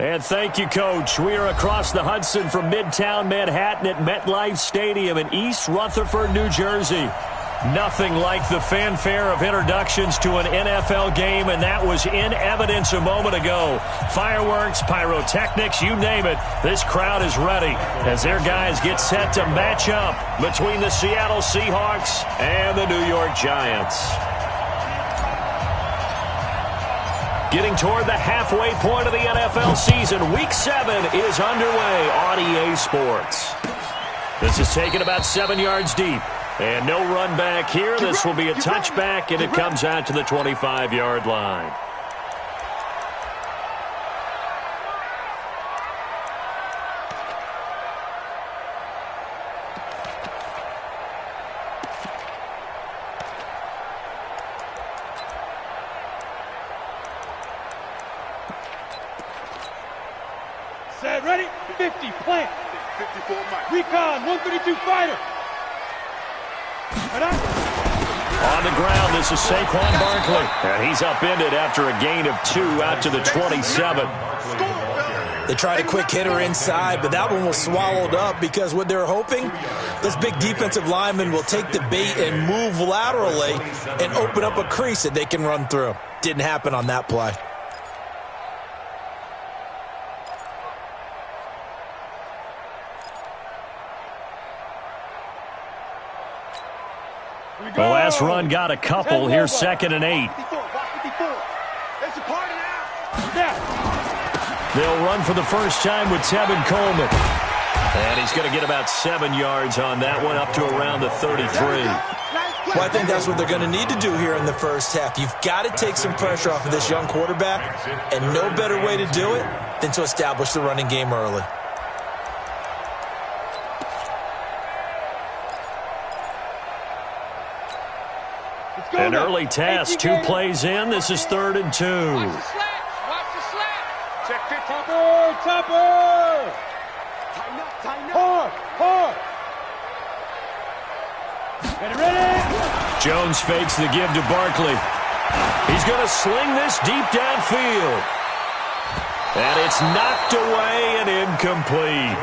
And thank you, Coach. We are across the Hudson from Midtown Manhattan at MetLife Stadium in East Rutherford, New Jersey. Nothing like the fanfare of introductions to an NFL game, and that was in evidence a moment ago. Fireworks, pyrotechnics, you name it. This crowd is ready as their guys get set to match up between the Seattle Seahawks and the New York Giants. Getting toward the halfway point of the NFL season, Week 7 is underway on EA Sports. This is taken about 7 yards deep. And no run back here. This will be a touchback, and it comes out to the 25-yard line. Set, ready, 50, plant. 54, Mike. Recon, 132 fighter. On the ground, this is Saquon Barkley. And he's upended after a gain of 2 out to the 27. They tried a quick hitter inside, but that one was swallowed up because what they're hoping, those big defensive linemen will take the bait and move laterally and open up a crease that they can run through. Didn't happen on that play. The last run got a couple. Here's 2nd and 8. They'll run for the first time with Tevin Coleman. And he's going to get about 7 yards on that one, up to around the 33. Well, I think that's what they're going to need to do here in the first half. You've got to take some pressure off of this young quarterback, and no better way to do it than to establish the running game early. An early task, 2 plays in. This is 3rd and 2. Watch the slap. Check 50. Topper. Tighten up. Hard. Ready. Jones fakes the give to Barkley. He's going to sling this deep downfield. And it's knocked away and incomplete.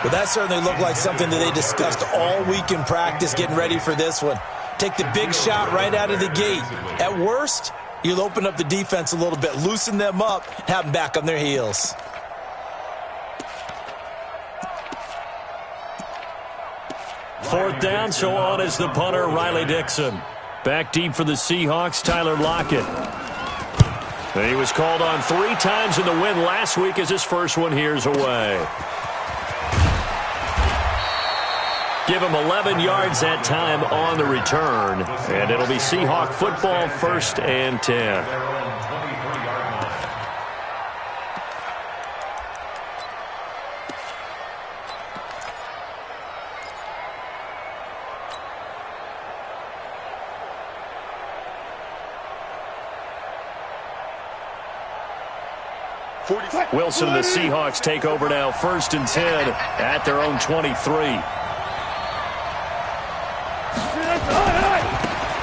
Well, that certainly looked like something that they discussed all week in practice getting ready for this one. Take the big shot right out of the gate. At worst, you'll open up the defense a little bit, loosen them up, have them back on their heels. Fourth down, so on is the punter, Riley Dixon. Back deep for the Seahawks, Tyler Lockett. He was called on 3 times in the win last week as his first one here's away. Give him 11 yards that time on the return. And it'll be Seahawk football, 1st and 10. Wilson and the Seahawks take over now, 1st and 10 at their own 23.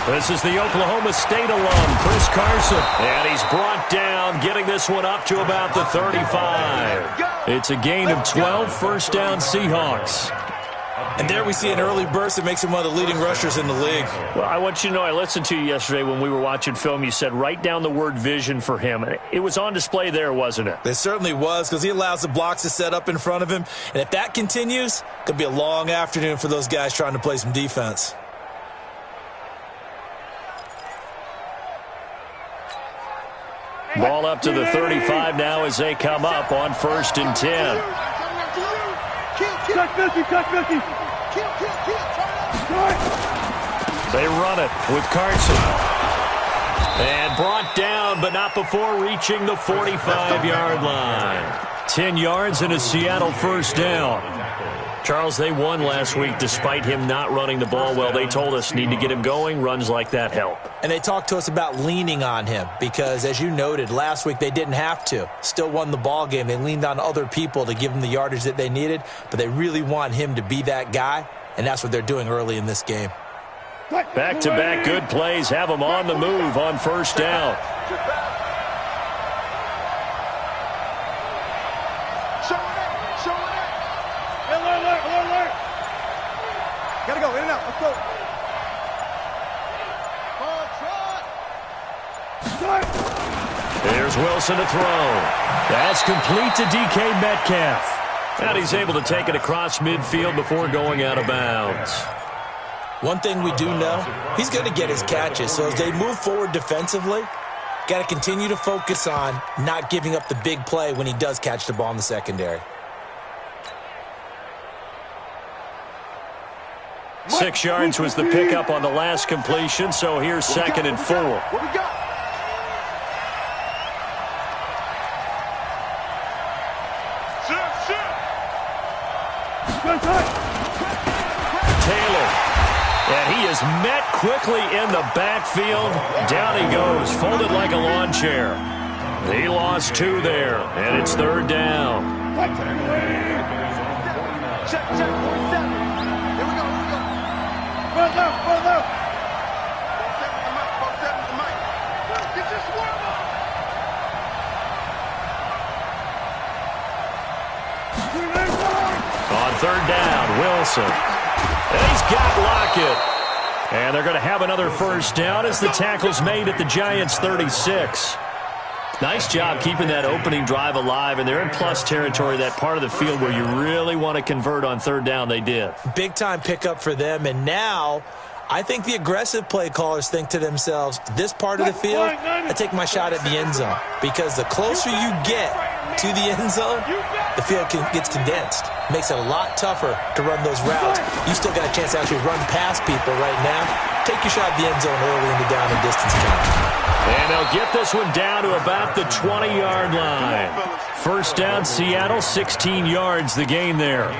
This is the Oklahoma State alum, Chris Carson. And he's brought down, getting this one up to about the 35. It's a gain of 12, 1st down Seahawks. And there we see an early burst that makes him one of the leading rushers in the league. Well, I want you to know, I listened to you yesterday when we were watching film. You said write down the word vision for him. It was on display there, wasn't it? It certainly was, because he allows the blocks to set up in front of him. And if that continues, it could be a long afternoon for those guys trying to play some defense. Ball up to the 35 now as they come up on 1st and 10. They run it with Carson. And brought down, but not before reaching the 45-yard line. 10 yards and a Seattle 1st down. Charles, they won last week despite him not running the ball well. They told us need to get him going. Runs like that help. And they talked to us about leaning on him because, as you noted, last week they didn't have to. Still won the ball game. They leaned on other people to give them the yardage that they needed, but they really want him to be that guy, and that's what they're doing early in this game. Back-to-back good plays have him on the move on 1st down. Gotta go, in and out, let's go. Here's Wilson to throw. That's complete to DK Metcalf. And he's able to take it across midfield before going out of bounds. One thing we do know, he's going to get his catches. So as they move forward defensively, got to continue to focus on not giving up the big play when he does catch the ball in the secondary. 6 yards was the pickup on the last completion, so here's 2nd and 4. What we got? Taylor. And he is met quickly in the backfield. Down he goes, folded like a lawn chair. He lost 2 there, and it's 3rd down. Check, 47. Here we go. Run left. 47's the mic. Get your swarm up. On 3rd down, Wilson. And he's got Lockett. And they're going to have another 1st down as the tackle's made at the Giants' 36. Nice job keeping that opening drive alive, and they're in plus territory, that part of the field where you really want to convert on 3rd down. They did. Big-time pickup for them, and now I think the aggressive play callers think to themselves, this part of the field, I take my shot at the end zone, because the closer you get to the end zone, the field gets condensed. Makes it a lot tougher to run those routes. You still got a chance to actually run past people right now. Take your shot at the end zone early in the down and distance count. And they'll get this one down to about the 20-yard line. 1st down, Seattle, 16 yards the gain there.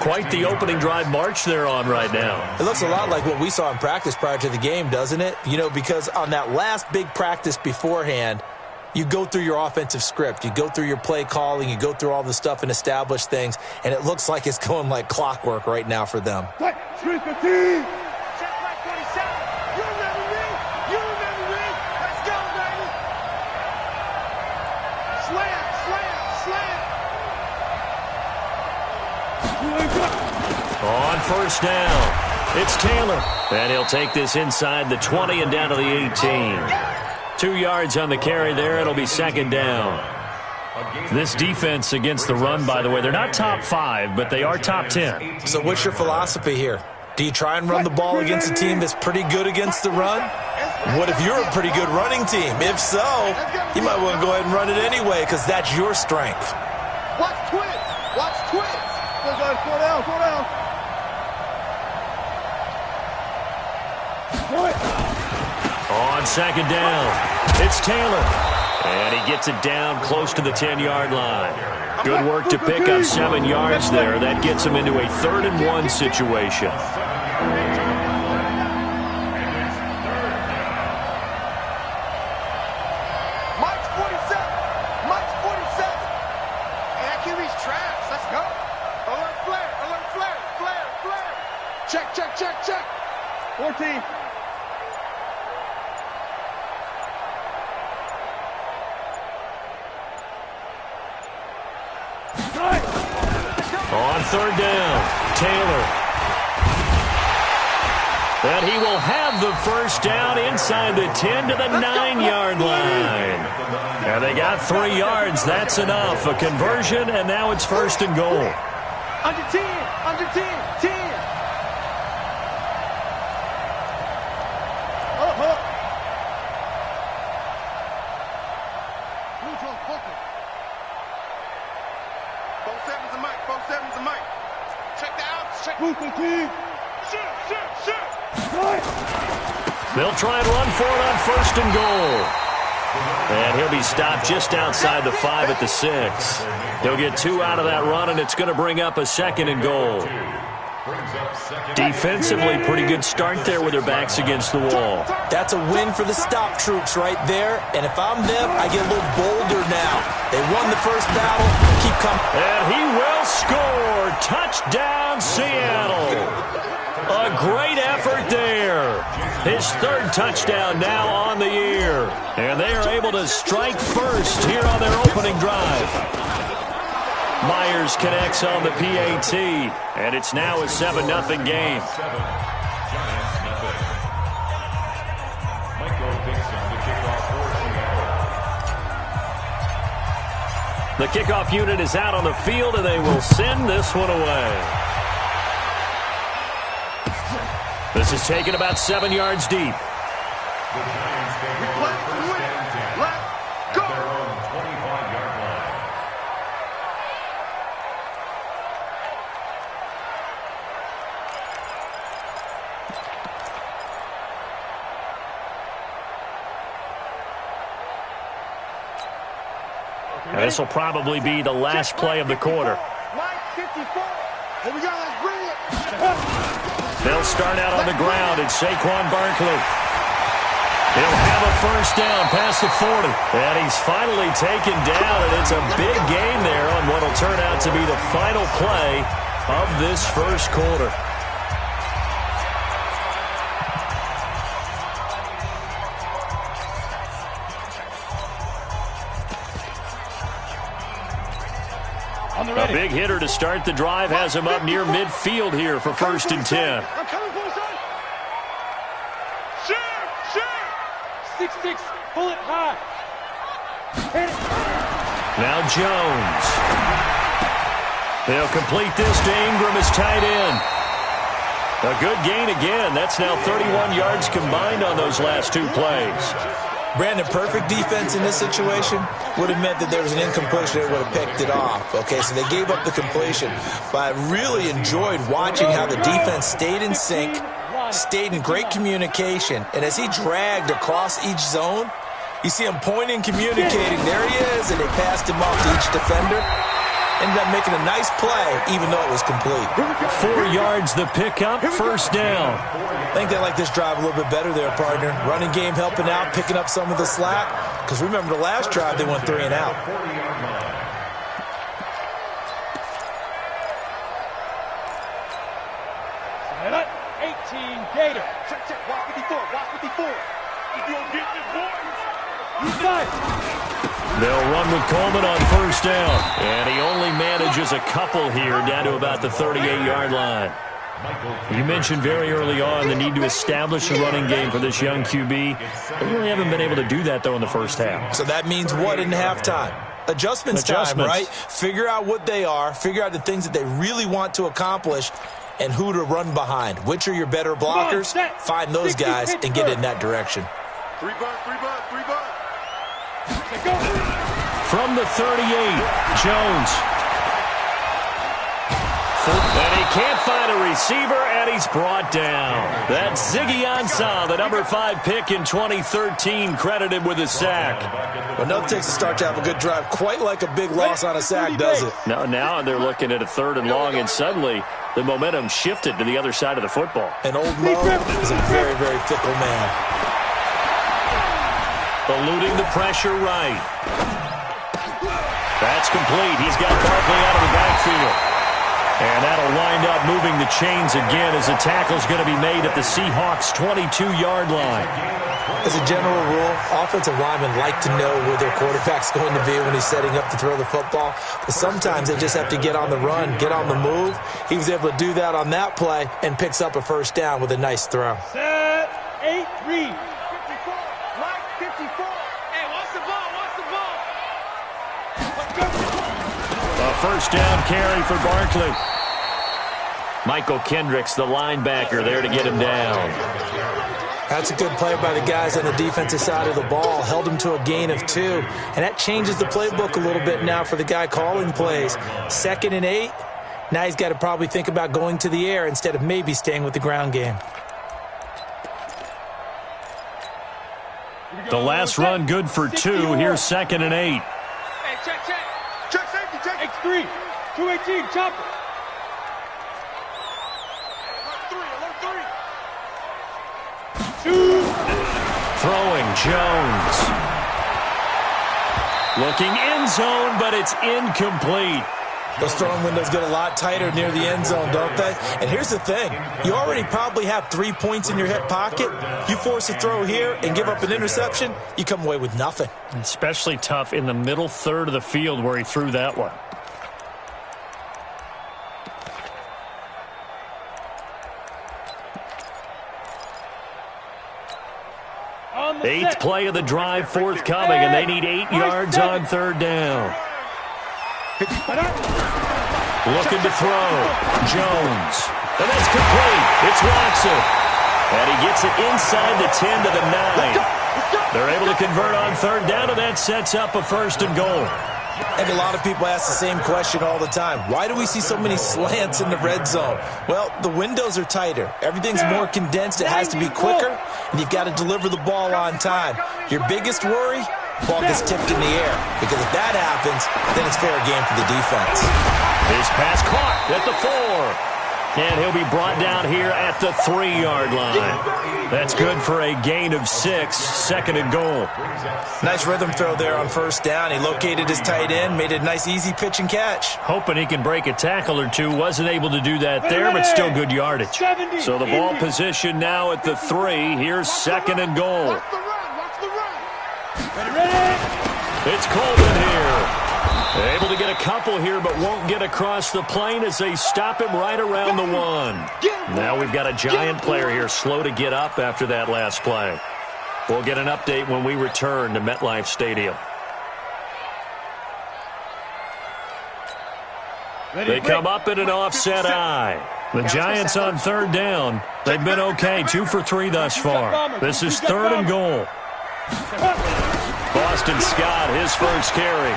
Quite the opening drive march they're on right now. It looks a lot like what we saw in practice prior to the game, doesn't it? You know, because on that last big practice beforehand, you go through your offensive script. You go through your play calling. You go through all the stuff and establish things. And it looks like it's going like clockwork right now for them. Check like 47. You remember me. Let's go, baby. Slam. On 1st down, it's Taylor. And he'll take this inside the 20 and down to the 18. 2 yards on the carry there. It'll be 2nd down. This defense against the run, by the way, they're not top 5, but they are top 10. So what's your philosophy here? Do you try and run the ball against a team that's pretty good against the run? What if you're a pretty good running team? If so, you might want to go ahead and run it anyway, because that's your strength. Watch twins. Go down. On 2nd down, it's Taylor. And he gets it down close to the 10-yard line. Good work to pick up 7 yards there. That gets him into a 3rd and 1 situation. Mike's 47. And that QB's trash. Let's go. Alert flare. Check. 14. On 3rd down, Taylor. And he will have the 1st down inside the 10 to the 9-yard line. And they got 3 yards. That's enough. A conversion, and now it's 1st and goal. Under 10. Hold up. Neutral, focus. 47's the mic. Check the outs. Check. Shoot. They'll try and run for it on 1st and goal. And he'll be stopped just outside the 5 at the 6. He'll get 2 out of that run, and it's going to bring up a 2nd and goal. Defensively, pretty good start there with their backs against the wall. That's a win for the stop troops right there. And if I'm them, I get a little bolder now. They won the first battle. Keep coming. And he will score. Touchdown, Seattle. A great effort there. His 3rd touchdown now on the year. And they are able to strike first here on their opening drive. Myers connects on the PAT, and it's now a 7-0 game. The kickoff unit is out on the field, and they will send this one away. This is taken about 7 yards deep. This will probably be the last play of the quarter. They'll start out on the ground. It's Saquon Barkley. He'll have a first down past the 40. And he's finally taken down, and it's a big gain there on what will turn out to be the final play of this first quarter. A big hitter to start the drive has him up near midfield here for 1st and 10. I'm coming for son. Shoot! 6'6", pull it high. Hit it. Now Jones. They'll complete this to Ingram as tight end. A good gain again. That's now 31 yards combined on those last 2 plays. Brandon, perfect defense in this situation would have meant that there was an incompletion that would have picked it off. Okay, so they gave up the completion. But I really enjoyed watching how the defense stayed in sync, stayed in great communication. And as he dragged across each zone, you see him pointing, communicating. There he is, and they passed him off to each defender. Ended up making a nice play, even though it was complete. 4 yards the pickup, first down. I think they like this drive a little bit better there, partner. Running game helping out, picking up some of the slack. Because remember the last drive, they went 3 and out. Set up, 18 Gator. Check, watch 54, watch 54. You don't get this, boys. You got it. They'll run with Coleman on first down. And he only manages a couple here down to about the 38-yard line. You mentioned very early on the need to establish a running game for this young QB. They really haven't been able to do that, though, in the first half. So that means what in halftime? Adjustments time, right? Figure out what they are. Figure out the things that they really want to accomplish and who to run behind. Which are your better blockers? Find those guys and get in that direction. 3 bucks. From the 38, Jones. And he can't find a receiver, and he's brought down. That's Ziggy Ansah, the number 5 pick in 2013, credited with a sack. Well, no, it takes a start to have a good drive. Quite like a big loss on a sack, does it? Now they're looking at a 3rd and long, and suddenly the momentum shifted to the other side of the football. And old Mo is a very, very fickle man. Eluding the pressure right. That's complete. He's got Barkley out of the backfield. And that'll wind up moving the chains again as the tackle's going to be made at the Seahawks' 22-yard line. As a general rule, offensive linemen like to know where their quarterback's going to be when he's setting up to throw the football. But sometimes they just have to get on the run, get on the move. He was able to do that on that play and picks up a first down with a nice throw. Set, 8, read. First down carry for Barkley. Michael Kendricks, the linebacker, there to get him down. That's a good play by the guys on the defensive side of the ball. Held him to a gain of 2. And that changes the playbook a little bit now for the guy calling plays. 2nd and 8. Now he's got to probably think about going to the air instead of maybe staying with the ground game. The last run good for 2. Here's 2nd and 8. Hey, check. Check safety, check. X3, 218, chopper. Alert 3. Throwing, Jones. Looking end zone, but it's incomplete. Those throwing windows get a lot tighter near the end zone, don't they? And here's the thing. You already probably have 3 points in your hip pocket. You force a throw here and give up an interception, you come away with nothing. Especially tough in the middle third of the field where he threw that one. Eighth play of the drive forthcoming, and they need 8 yards on third down. Looking to throw. Jones. And that's complete. It's Watson. And he gets it inside the 10 to the 9. They're able to convert on third down, and that sets up a first and goal. I think a lot of people ask the same question all the time. Why do we see so many slants in the red zone? Well, the windows are tighter. Everything's more condensed. It has to be quicker, and you've got to deliver the ball on time. Your biggest worry? Ball gets tipped in the air. Because if that happens, then it's fair game for the defense. His pass caught at the 4. And he'll be brought down here at the 3-yard line. That's good for a gain of 6, second and goal. Nice rhythm throw there on first down. He located his tight end, made it a nice easy pitch and catch. Hoping he can break a tackle or two. Wasn't able to do that there, but still good yardage. So the ball position now at the 3. Here's second and goal. It's Coleman here. Able to get a couple here, but won't get across the plane as they stop him right around the 1. Now we've got a giant player here, slow to get up after that last play. We'll get an update when we return to MetLife Stadium. They come up in an offset eye. The Giants on third down. They've been okay, 2 for 3 thus far. This is third and goal. Boston Scott, his first carry.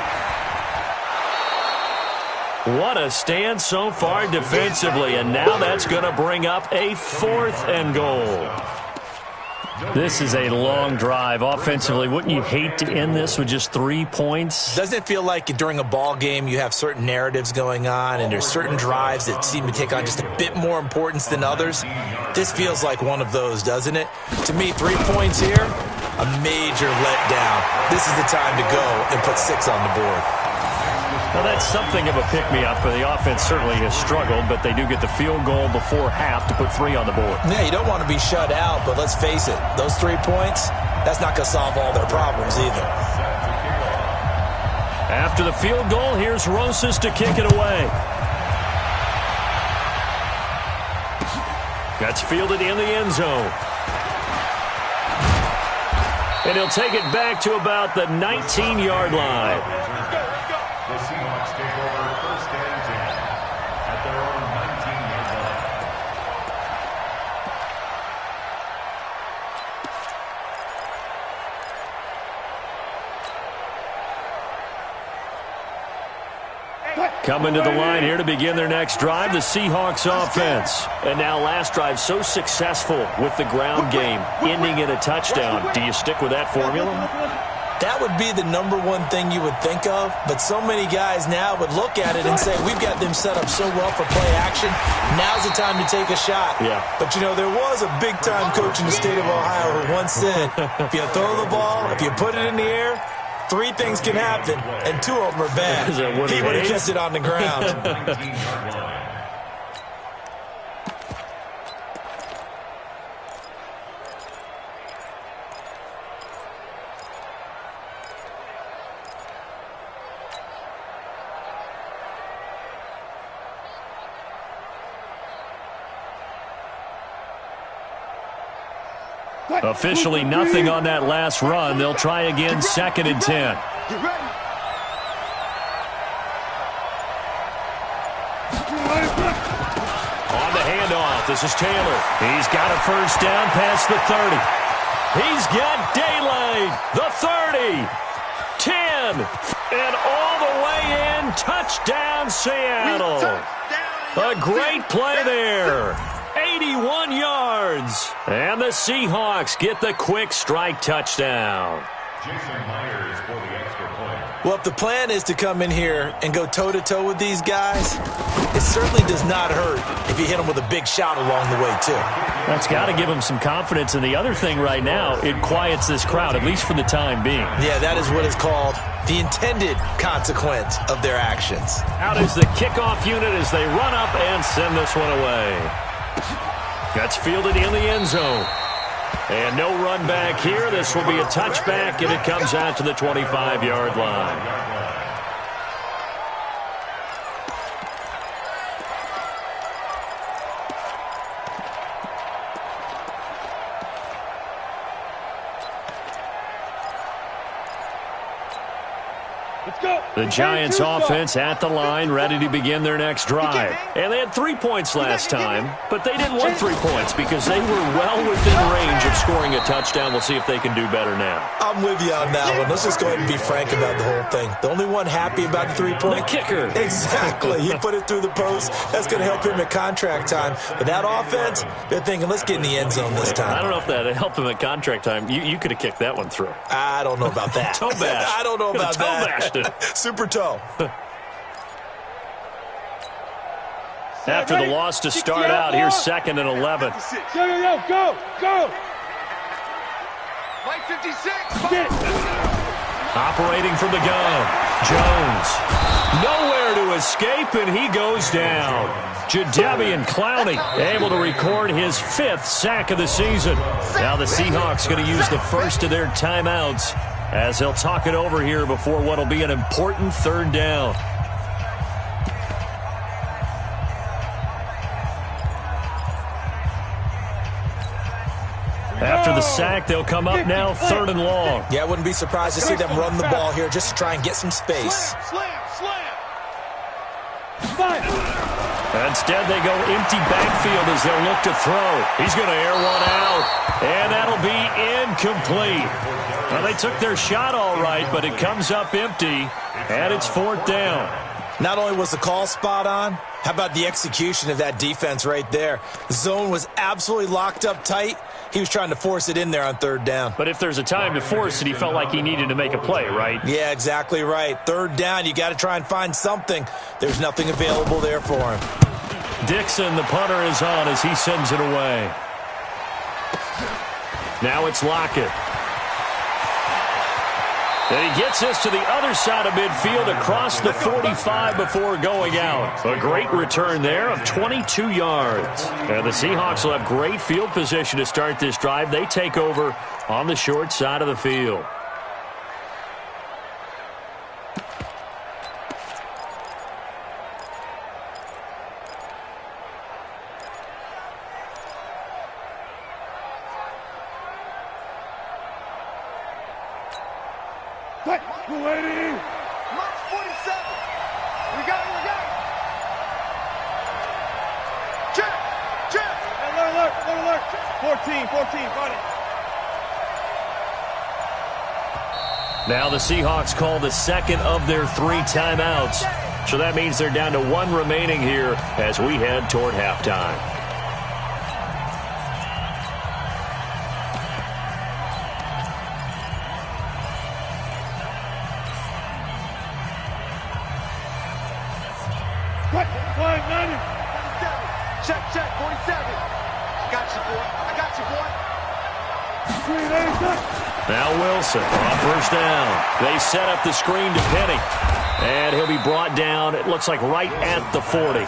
What a stand so far defensively, and now that's going to bring up a 4th and goal. This is a long drive. Offensively, wouldn't you hate to end this with just 3 points? Doesn't it feel like during a ball game you have certain narratives going on and there's certain drives that seem to take on just a bit more importance than others? This feels like one of those, doesn't it? To me, 3 points here, a major letdown. This is the time to go and put 6 on the board. Well, that's something of a pick-me-up, but the offense certainly has struggled, but they do get the field goal before half to put 3 on the board. Yeah, you don't want to be shut out, but let's face it, those 3 points, that's not going to solve all their problems either. After the field goal, here's Rosas to kick it away. That's fielded in the end zone. And he'll take it back to about the 19-yard line. The Seahawks take over first and 10 at their own 19-yard line. Coming to the line here to begin their next drive, the Seahawks offense. And now last drive so successful with the ground game, ending in a touchdown. Do you stick with that formula? That would be the #1 thing you would think of, but so many guys now would look at it and say, we've got them set up so well for play action, now's the time to take a shot. Yeah. But, you know, there was a big-time coach in the state of Ohio who once said, if you throw the ball, if you put it in the air, 3 things can happen, and 2 of them are bad. He would have kept it on the ground. Officially nothing on that last run. They'll try again, second and 10. On the handoff, this is Taylor. He's got a first down past the 30. He's got daylight. The 30. 10. And all the way in. Touchdown, Seattle. A great play there. 81 yards. And the Seahawks get the quick strike touchdown. Jason Myers for the extra point. Well, if the plan is to come in here and go toe-to-toe with these guys, it certainly does not hurt if you hit them with a big shot along the way, too. That's got to give them some confidence. And the other thing right now, it quiets this crowd, at least for the time being. Yeah, that is what is called the intended consequence of their actions. Out is the kickoff unit as they run up and send this one away. That's fielded in the end zone. And no run back here. This will be a touchback, and it comes out to the 25-yard line. The Giants offense at the line, ready to begin their next drive. And they had 3 points last time, but they didn't want 3 points because they were well within range of scoring a touchdown. We'll see if they can do better now. I'm with you on that one. Let's just go ahead and be frank about the whole thing. The only one happy about the 3-point? The kicker. Exactly. He put it through the post. That's going to help him at contract time. But that offense, they're thinking, let's get in the end zone this time. I don't know if that helped him at contract time. You could have kicked that one through. I don't know about that. Toe bash. I don't know about toe that. Bashed it. Super toe. After the loss to start out, here's 2nd and 11. Go. White 56. Operating from the gun. Jones. Nowhere to escape, and he goes down. Jadeveon Clowney able to record his 5th sack of the season. Now the Seahawks going to use the first of their timeouts as they'll talk it over here before what will be an important 3rd down. After the sack, they'll come up now 3rd and long. Yeah, I wouldn't be surprised to see them run the ball here just to try and get some space. Slam. Instead, they go empty backfield as they'll look to throw. He's going to air one out, and that'll be incomplete. Well, they took their shot all right, but it comes up empty, and it's 4th down. Not only was the call spot on, how about the execution of that defense right there? The zone was absolutely locked up tight. He was trying to force it in there on 3rd down. But if there's a time to force it, he felt like he needed to make a play, right? Yeah, exactly right. 3rd down, you got to try and find something. There's nothing available there for him. Dixon, the punter, is on as he sends it away. Now it's Lockett. And he gets us to the other side of midfield across the 45 before going out. A great return there of 22 yards. And the Seahawks will have great field position to start this drive. They take over on the short side of the field. Waiting. Mark 47. We got it. Check. Alert. 14, got it. Now the Seahawks call the 2nd of their 3 timeouts. So that means they're down to 1 remaining here as we head toward halftime. Check, 47. I got you, boy. Now Wilson on 1st down. They set up the screen to Penny. And he'll be brought down, it looks like right at the 40.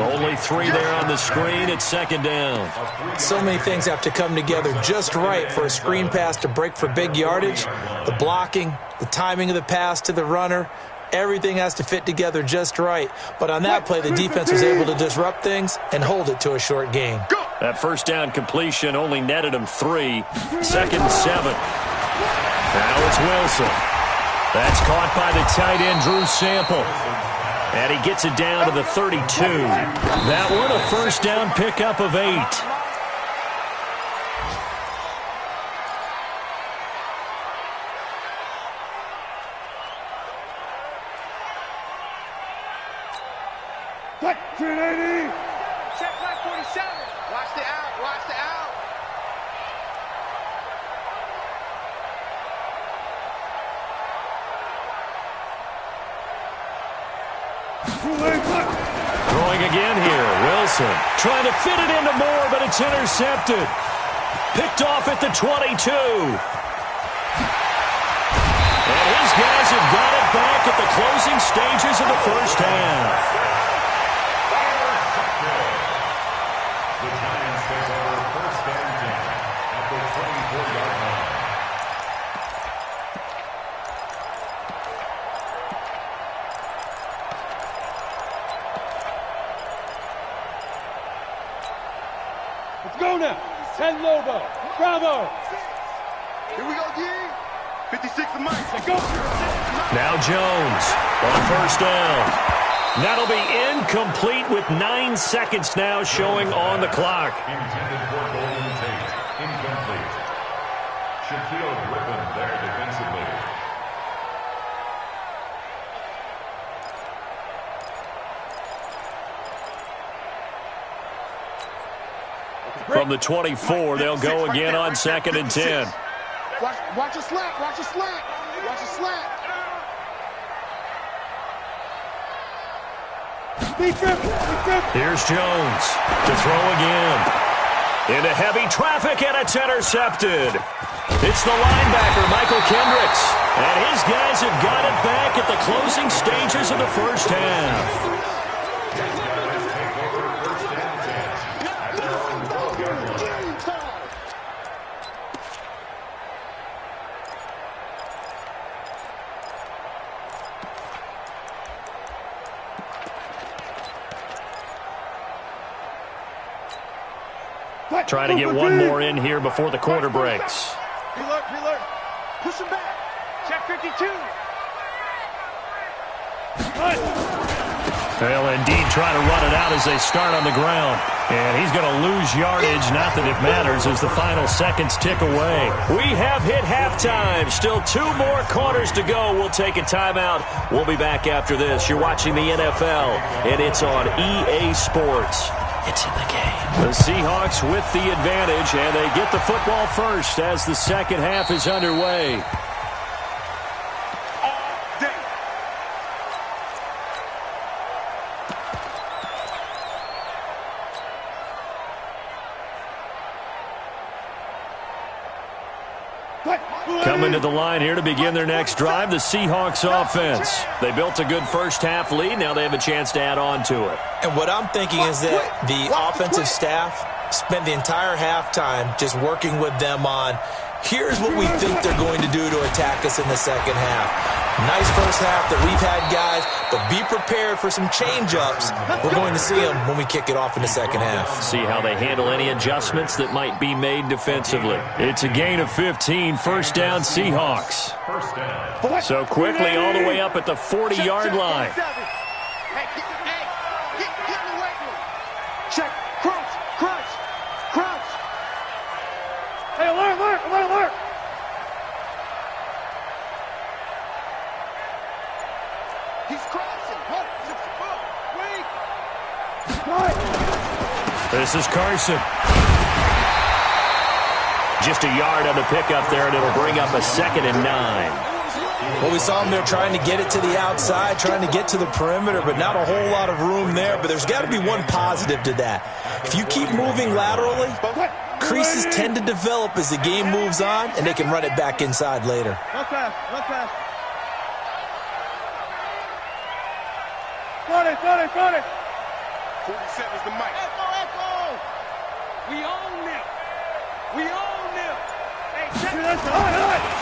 Only 3 there on the screen. It's 2nd down. So many things have to come together just right for a screen pass to break for big yardage. The blocking, the timing of the pass to the runner. Everything has to fit together just right. But on that play, the defense was able to disrupt things and hold it to a short gain. That 1st down completion only netted him 3. 2nd and 7. Now it's Wilson. That's caught by the tight end, Drew Sample. And he gets it down to the 32. That one a 1st down pickup of 8. Check Black 47. Watch the out. Throwing again here. Wilson trying to fit it into Moore, but it's intercepted. Picked off at the 22. And his guys have got it back at the closing stages of the 1st half. The Giants take over 1st and 10 at the 24-yard line. Let's go now. 10 Lobo. Bravo. Here we go, D. 56 to Mike. Let's go. Now Jones on first down. That'll be incomplete with 9 seconds now showing on the clock. Intended for Golden Tate. Incomplete. Shaquille Griffin there defensively. From the 24, they'll go again on 2nd and 10. Watch a slant. Watch a slant. Watch a slant. Here's Jones to throw again. Into heavy traffic, and it's intercepted. It's the linebacker, Michael Kendricks. And his guys have got it back at the closing stages of the first half. Trying to get one more in here before the quarter breaks. Preload. Push him back. Check 52. They'll indeed try to run it out as they start on the ground. And he's going to lose yardage, not that it matters, as the final seconds tick away. We have hit halftime. Still 2 more quarters to go. We'll take a timeout. We'll be back after this. You're watching the NFL, and it's on EA Sports. It's in the game. The Seahawks with the advantage, and they get the football first as the second half is underway. Coming to the line here to begin their next drive, the Seahawks offense. They built a good first half lead. Now they have a chance to add on to it. And what I'm thinking is that the offensive staff spent the entire halftime just working with them on, here's what we think they're going to do to attack us in the second half. Nice first half that we've had, guys, but be prepared for some change-ups. We're going to see them when we kick it off in the second half. See how they handle any adjustments that might be made defensively. It's a gain of 15, first down Seahawks. First down. So quickly all the way up at the 40-yard line. Hey, get in the weight room. Check, crunch. Hey, alert. He's crossing. Wait. This is Carson. Just a yard on the pickup there, and it'll bring up a 2nd and 9. Well, we saw them there trying to get it to the outside, trying to get to the perimeter, but not a whole lot of room there. But there's got to be one positive to that. If you keep moving laterally, creases tend to develop as the game moves on, and they can run it back inside later. Run fast. Front it. 47's the mic. Echo. We own them.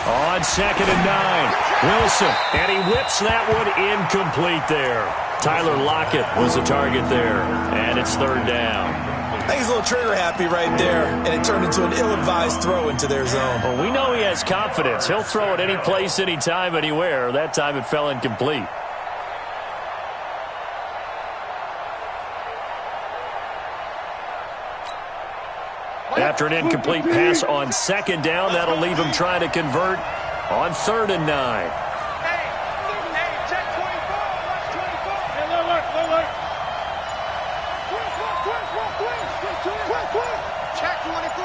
On 2nd and 9, Wilson, and he whips that one incomplete there. Tyler Lockett was the target there, and it's 3rd down. I think he's a little trigger happy right there, and it turned into an ill-advised throw into their zone. Well, we know he has confidence. He'll throw it any place, anytime, anywhere. That time it fell incomplete. After an incomplete pass on 2nd down, that'll leave him trying to convert on 3rd and 9. Hey, check 24. Watch 24. Hey, look. Quick. Check 24.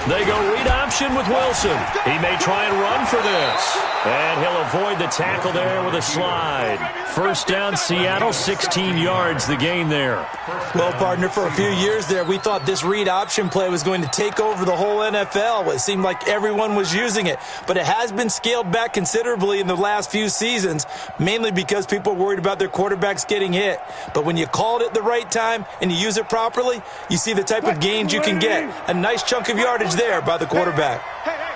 They go read option with Wilson. He may try and run for this. And he'll avoid the tackle there with a slide. First down, Seattle, 16 yards, the gain there. Well, partner, for a few years there, we thought this read option play was going to take over the whole NFL. It seemed like everyone was using it. But it has been scaled back considerably in the last few seasons, mainly because people are worried about their quarterbacks getting hit. But when you call it at the right time and you use it properly, you see the type of gains you can get. A nice chunk of yardage there by the quarterback.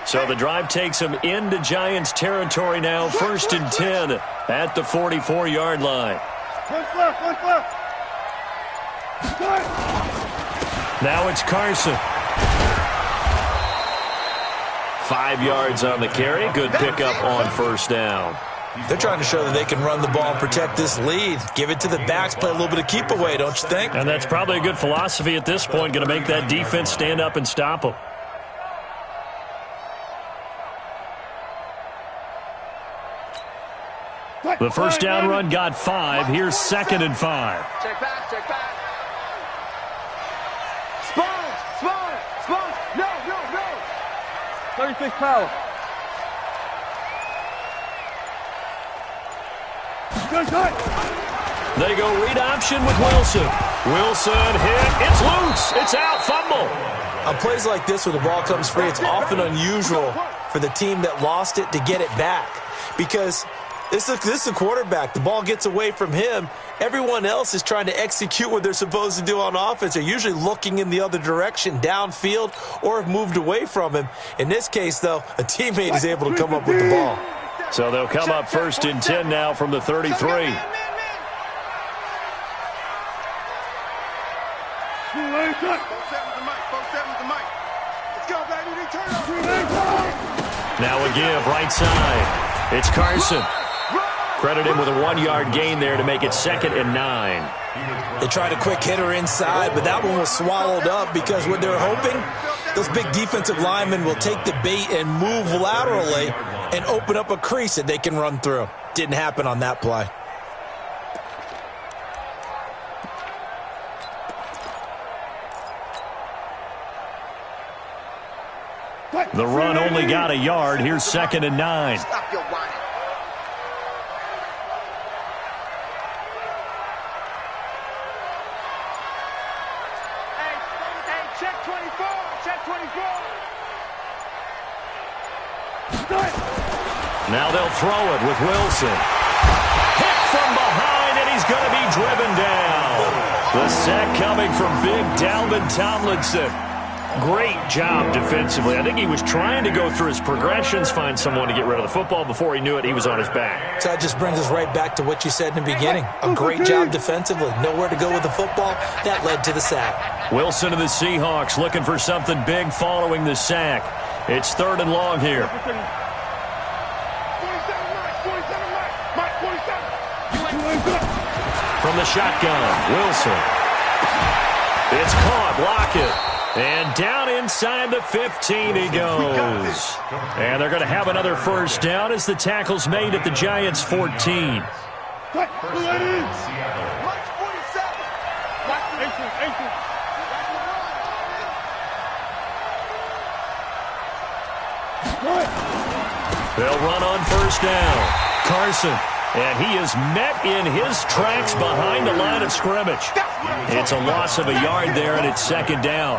So the drive takes them into Giants territory now, 1st and 10 at the 44-yard line. Now it's Carson. 5 yards on the carry. Good pickup on first down. They're trying to show that they can run the ball and protect this lead. Give it to the backs, play a little bit of keep away, don't you think? And that's probably a good philosophy at this point, going to make that defense stand up and stop them. The first down run got 5. Here's 2nd and 5. Check back, check back. Sponge. No. 36 power. They go read option with Wilson. Wilson hit. It's loose. It's out. Fumble. On plays like this, when the ball comes free, it's often unusual for the team that lost it to get it back. Because this is a quarterback. The ball gets away from him. Everyone else is trying to execute what they're supposed to do on offense. They're usually looking in the other direction, downfield, or have moved away from him. In this case, though, a teammate is able to come up with the ball. So they'll come up 1st and 10 now from the 33. Now a give right side. It's Carson. Credit him with a 1-yard gain there to make it 2nd and 9. They tried a quick hitter inside, but that one was swallowed up because what they're hoping, those big defensive linemen will take the bait and move laterally and open up a crease that they can run through. Didn't happen on that play. The run only got a yard. Here's 2nd and 9. Stop your whining. Hey, check 24. Check 24. Now they'll throw it with Wilson. Hit from behind, and he's going to be driven down. The sack coming from big Dalvin Tomlinson. Great job defensively. I think he was trying to go through his progressions, find someone to get rid of the football. Before he knew it, he was on his back. So that just brings us right back to what you said in the beginning. A great job defensively. Nowhere to go with the football. That led to the sack. Wilson of the Seahawks looking for something big following the sack. It's 3rd and long here. From the shotgun, Wilson. It's caught. Lockett. And down inside the 15 he goes. And they're going to have another first down as the tackle's made at the Giants' 14. They'll run on first down. Carson. And he is met in his tracks behind the line of scrimmage. It's a loss of a yard there, and it's 2nd down.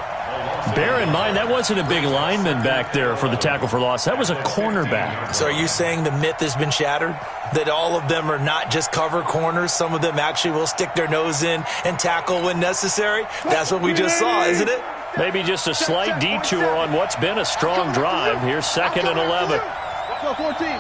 Bear in mind, that wasn't a big lineman back there for the tackle for loss. That was a cornerback. So are you saying the myth has been shattered? That all of them are not just cover corners? Some of them actually will stick their nose in and tackle when necessary? That's what we just saw, isn't it? Maybe just a slight detour on what's been a strong drive. Here's 2nd and 11. Watch 14.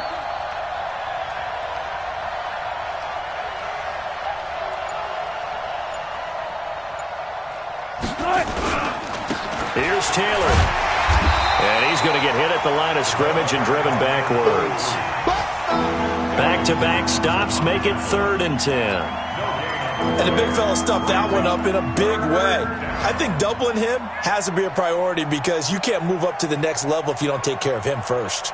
Here's Taylor. And he's going to get hit at the line of scrimmage and driven backwards. Back-to-back stops make it 3rd and 10. And the big fella stuffed that one up in a big way. I think doubling him has to be a priority because you can't move up to the next level if you don't take care of him first.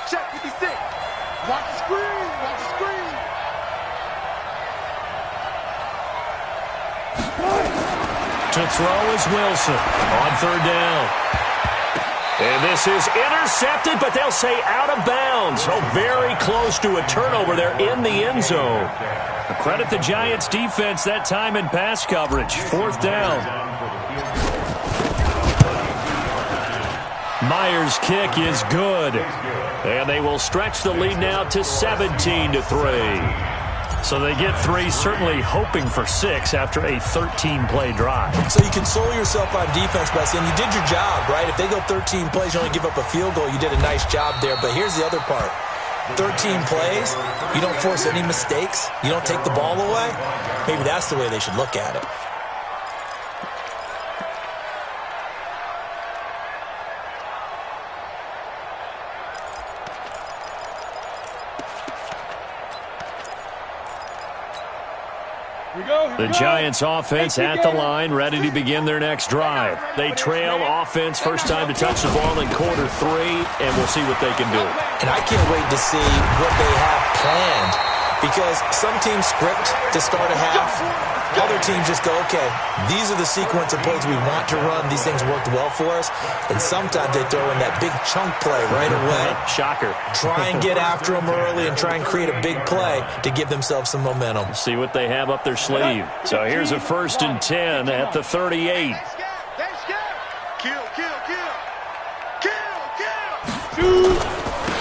Check 56. Watch the screen. Watch the screen. To throw is Wilson on 3rd down. And this is intercepted, but they'll say out of bounds. Oh, very close to a turnover there in the end zone. Credit the Giants defense that time in pass coverage. 4th down. Myers' kick is good. And they will stretch the lead now to 17-3. So they get 3, certainly hoping for 6 after a 13-play drive. So you console yourself on defense by saying you did your job, right? If they go 13 plays, you only give up a field goal, you did a nice job there. But here's the other part. 13 plays, you don't force any mistakes, you don't take the ball away, maybe that's the way they should look at it. The Giants offense at the line, ready to begin their next drive. They trail offense, first time to touch the ball in quarter 3, and we'll see what they can do. And I can't wait to see what they have planned, because some teams script to start a half. Other teams just go, okay, these are the sequence of plays we want to run. These things worked well for us. And sometimes they throw in that big chunk play right away. Shocker. Try and get after them early and try and create a big play to give themselves some momentum. See what they have up their sleeve. So here's a 1st and 10 at the 38.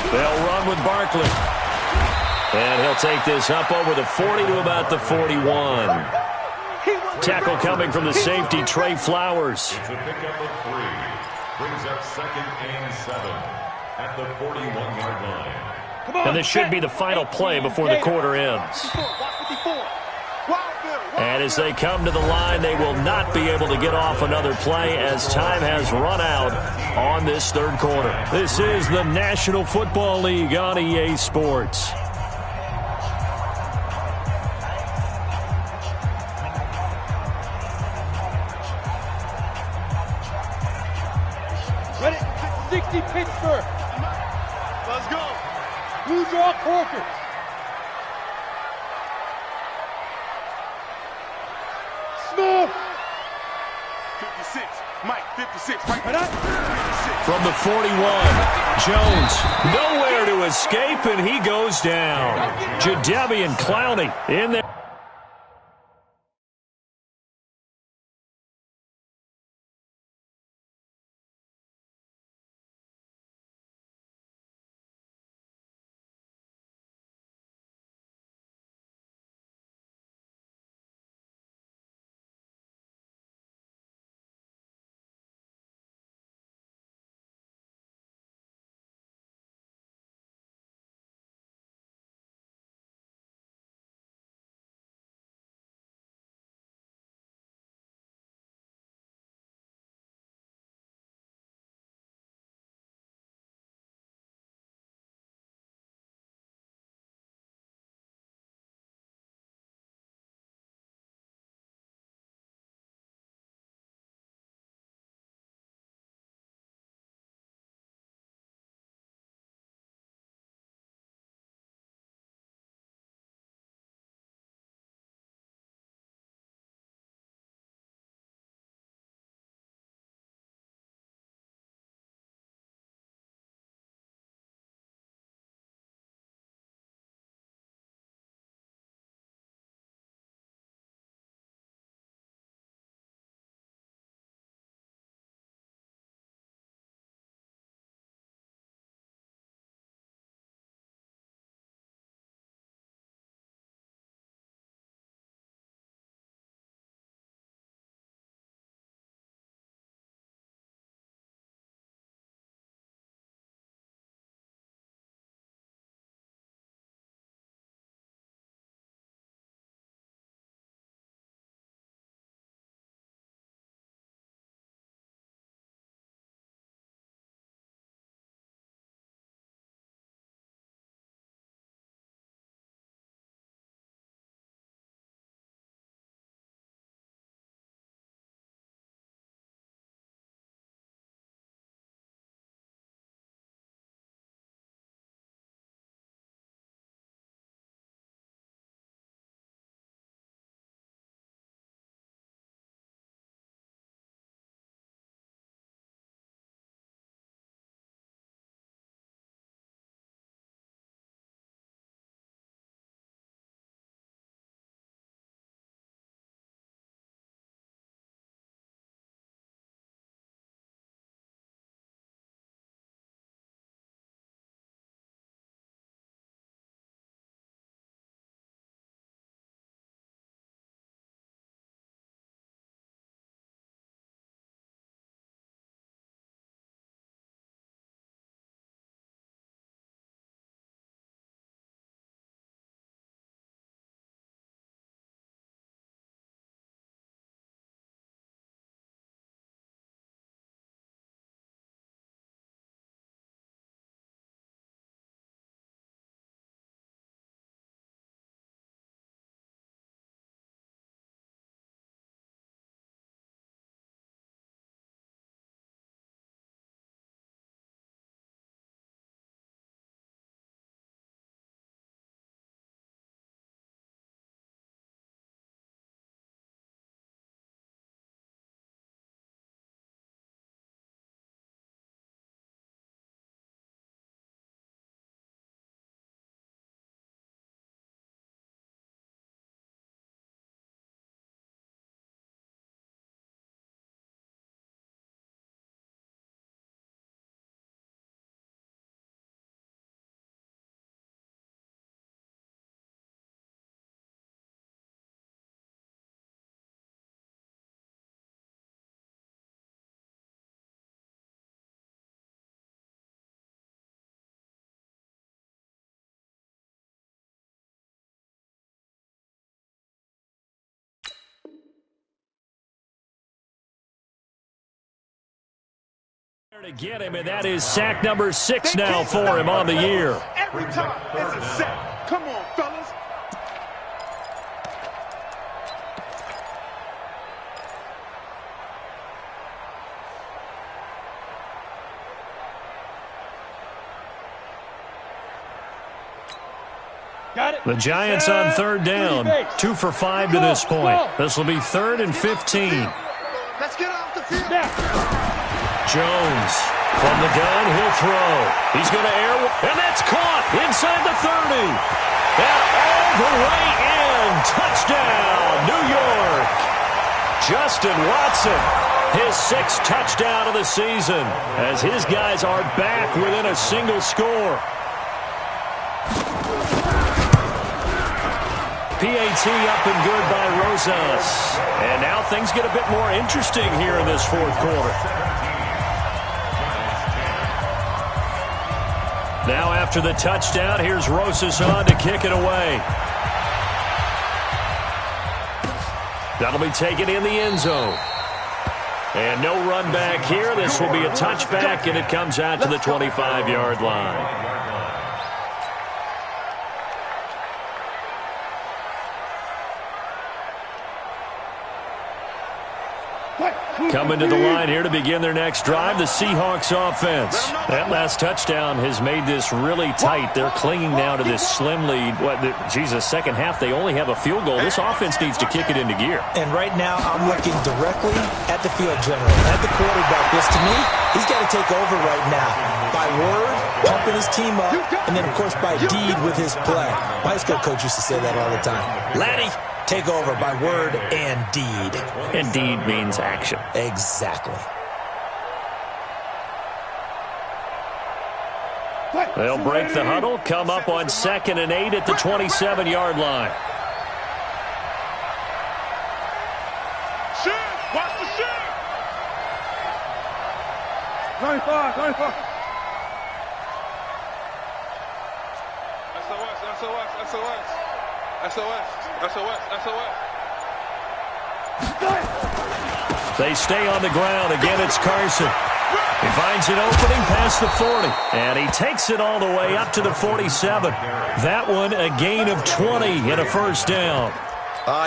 They'll run with Barkley. And he'll take this up over the 40 to about the 41. Tackle coming from the safety, Trey Flowers. It's a pickup of 3. Brings up 2nd and 7 at the 41-yard line. And this should be the final play before the quarter ends. And as they come to the line, they will not be able to get off another play as time has run out on this 3rd quarter. This is the National Football League on EA Sports. Ready? 60 Pittsburgh. Let's go. Blue draw Corker. Smith. 56. Mike, 56. Right. From the 41, Jones nowhere to escape, and he goes down. Jadeveon Clowney in there. To get him, and that is sack number 6 now for him on the year. Every time it's a sack. Come on, fellas. The Giants on 3rd down, 2 for 5 to this point. This will be 3rd and 15. Let's get off the field. Jones from the gun, he'll throw. He's going to air, and that's caught inside the 30. And all the way in. Touchdown, New York. Justin Watson, his 6th touchdown of the season, as his guys are back within a single score. PAT up and good by Rosas. And now things get a bit more interesting here in this 4th quarter. Now after the touchdown, here's Rosas on to kick it away. That'll be taken in the end zone. And no run back here. This will be a touchback, and it comes out to the 25-yard line. Coming to the line here to begin their next drive, the Seahawks offense. That last touchdown has made this really tight. They're clinging now to this slim lead. Second half, they only have a field goal. This offense needs to kick it into gear. And right now, I'm looking directly at the field general, at the quarterback. This, to me, he's got to take over right now. By word, pumping his team up, and then, of course, by deed with his play. My high school coach used to say that all the time. Laddie, take over by word and deed. And deed means action. Exactly. They'll break the huddle, come up on 2nd and 8 at the 27-yard line. Watch the shit. 95. SOS. They stay on the ground. Again, it's Carson. He finds an opening past the 40, and he takes it all the way up to the 47. That one, a gain of 20 and a first down.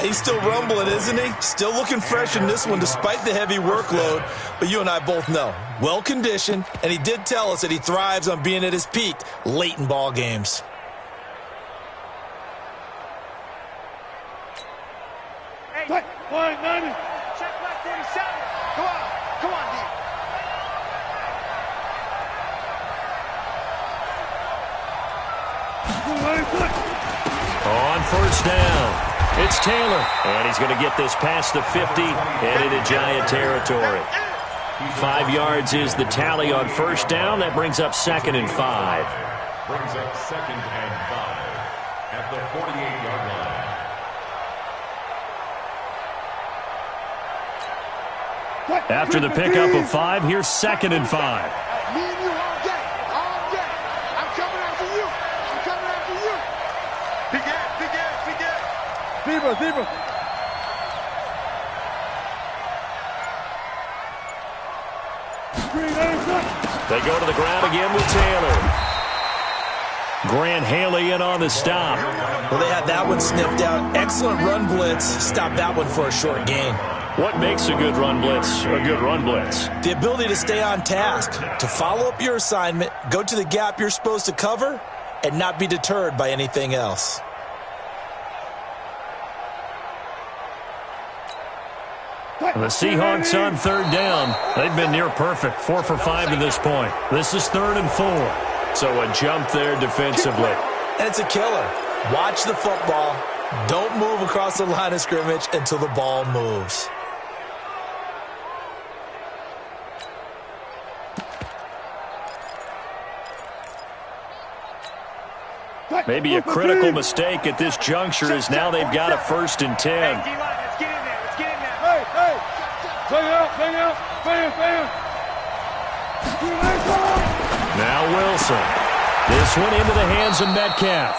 He's still rumbling, isn't he? Still looking fresh in this one despite the heavy workload. But you and I both know, well-conditioned, and he did tell us that he thrives on being at his peak late in ball games. Hey, 190. Check back 47. Come on, D. On first down, it's Taylor, and he's going to get this past the 50 and into Giant territory. 5 yards is the tally on first down. That brings up 2nd and 5. Brings up 2nd and 5 at the 48-yard line. After the pickup of 5, here's 2nd and 5. Me and you all day. I'm coming after you. Big ass. Zebra. They go to the ground again with Taylor. Grant Haley in on the stop. Well, they had that one sniffed out. Excellent run blitz. Stop that one for a short gain. What makes a good run blitz a good run blitz? The ability to stay on task, to follow up your assignment, go to the gap you're supposed to cover, and not be deterred by anything else. The Seahawks on 3rd down. They've been near perfect, 4 for 5 to this point. This is 3rd and 4. So a jump there defensively. And it's a killer. Watch the football. Don't move across the line of scrimmage until the ball moves. Maybe a critical mistake at this juncture is now they've got a 1st and 10. Let's get in there. Hey. Bang out. Now Wilson. This one into the hands of Metcalf.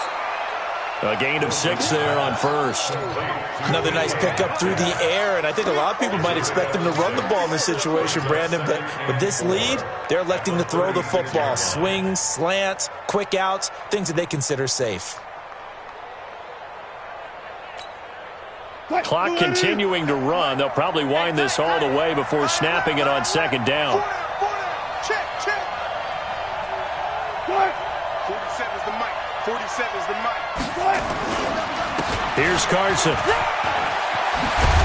A gain of 6 there on first. Another nice pickup through the air, and I think a lot of people might expect them to run the ball in this situation, Brandon, but with this lead, they're electing to throw the football. Swings, slants, quick outs, things that they consider safe. Clock continuing to run. They'll probably wind this all the way before snapping it on second down. Check, check. 47's the mic. 47's the mic. Here's Carson.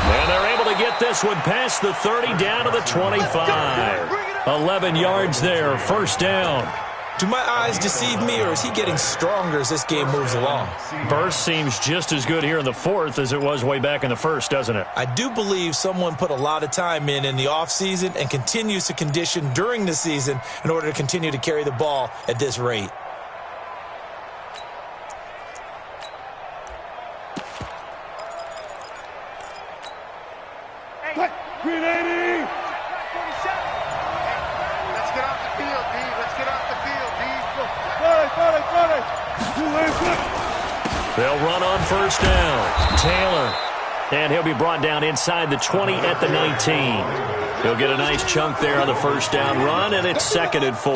And they're able to get this one past the 30 down to the 25. 11 yards there, first down. Do my eyes deceive me, or is he getting stronger as this game moves along? Burst seems just as good here in the fourth as it was way back in the first, doesn't it? I do believe someone put a lot of time in the offseason and continues to condition during the season in order to continue to carry the ball at this rate. Grenading! Let's get off the field, D. Let's get off the field, D. They'll run on first down. Taylor. And he'll be brought down inside the 20 at the 19. He'll get a nice chunk there on the first down run, and it's 2nd and 4.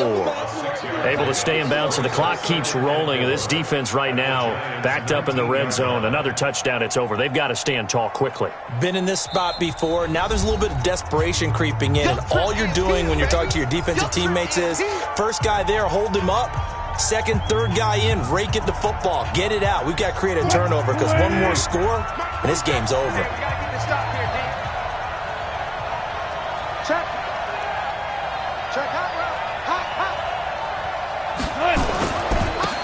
Able to stay in bounds, so the clock keeps rolling. This defense right now backed up in the red zone. Another touchdown, it's over. They've got to stand tall quickly. Been in this spot before. Now there's a little bit of desperation creeping in, and all you're doing when you're talking to your defensive teammates is, first guy there, hold him up. Second, third guy in, rake at the football. Get it out. We've got to create a turnover because one more score, and this game's over. Check. Check.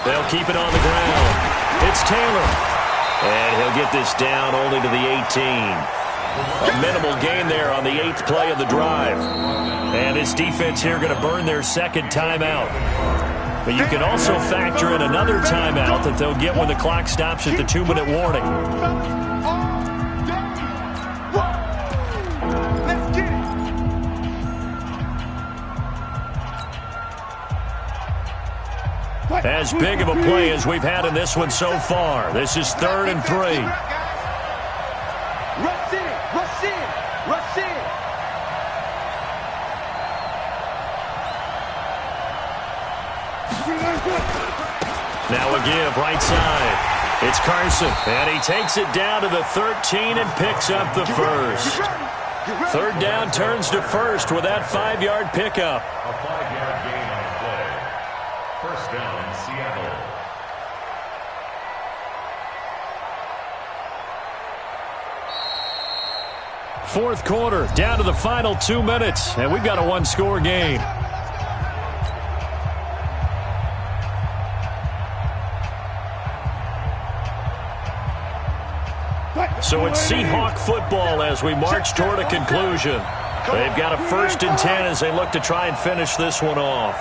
They'll keep it on the ground. It's Taylor. And he'll get this down only to the 18. A minimal gain there on the 8th play of the drive. And his defense here going to burn their second timeout. But you can also factor in another timeout that they'll get when the clock stops at the 2-minute warning. Let's get it. As big of a play as we've had in this one so far. This is 3rd and 3. Rush in, rush in, rush in. Now a give right side. It's Carson, and he takes it down to the 13 and picks up the first. 3rd down turns to first with that 5-yard pickup. A 5-yard gain on the play. First down, Seattle. Fourth quarter, down to the final 2 minutes, and we've got a 1-score game. So it's Seahawk football as we march toward a conclusion. They've got a 1st and 10 as they look to try and finish this one off.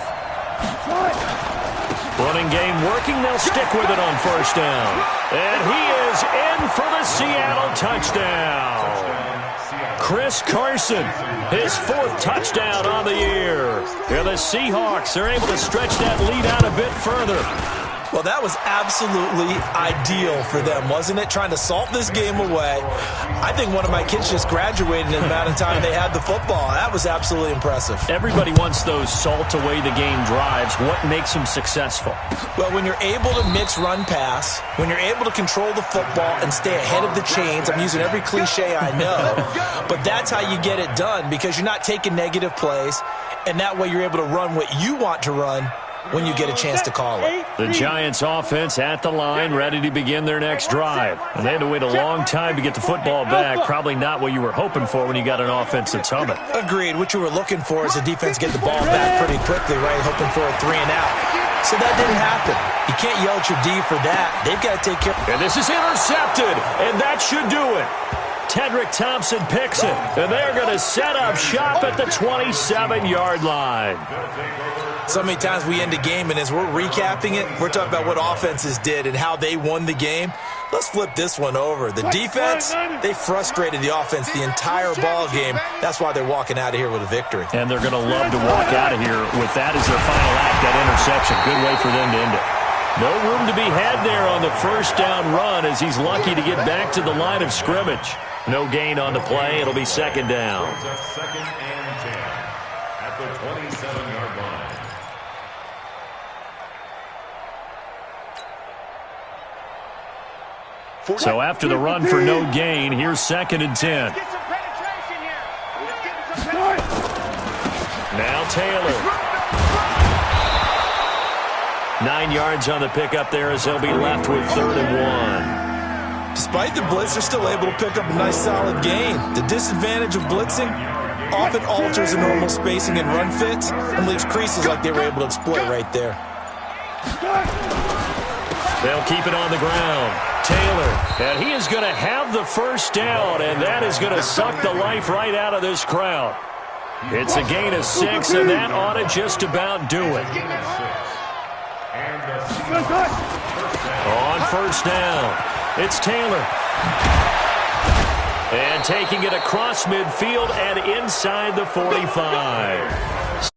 Running game working. They'll stick with it on 1st down. And he is in for the Seattle touchdown. Chris Carson, his 4th touchdown on the year. And the Seahawks are able to stretch that lead out a bit further. Well, that was absolutely ideal for them, wasn't it? Trying to salt this game away. I think one of my kids just graduated in the amount of time they had the football. That was absolutely impressive. Everybody wants those salt-away-the-game drives. What makes them successful? Well, when you're able to mix run-pass, when you're able to control the football and stay ahead of the chains, I'm using every cliche I know, but that's how you get it done because you're not taking negative plays, and that way you're able to run what you want to run when you get a chance to call it. The Giants offense at the line, ready to begin their next drive. And they had to wait a long time to get the football back. Probably not what you were hoping for when you got an offense that's humming. Agreed. What you were looking for is the defense get the ball back pretty quickly, right? Hoping for a 3 and out. So that didn't happen. You can't yell at your D for that. They've got to take care. And this is intercepted, and that should do it. Tedrick Thompson picks it, and they're going to set up shop at the 27-yard line. So many times we end a game, and as we're recapping it, we're talking about what offenses did and how they won the game. Let's flip this one over. The defense, they frustrated the offense the entire ball game. That's why they're walking out of here with a victory. And they're going to love to walk out of here with that as their final act, that interception. Good way for them to end it. No room to be had there on the first down run as he's lucky to get back to the line of scrimmage. No gain on the play. It'll be second down. Second and 10 at the 27-yard line. So after the run for no gain, here's second and 10. Now Taylor. 9 yards on the pickup there as they'll be left with 3rd and 1. Despite the blitz, they're still able to pick up a nice solid gain. The disadvantage of blitzing often alters the normal spacing and run fits and leaves creases like they were able to exploit right there. They'll keep it on the ground. Taylor, and he is going to have the first down, and that is going to suck the life right out of this crowd. It's a gain of 6, and that ought to just about do it. On first down, it's Taylor. And taking it across midfield and inside the 45.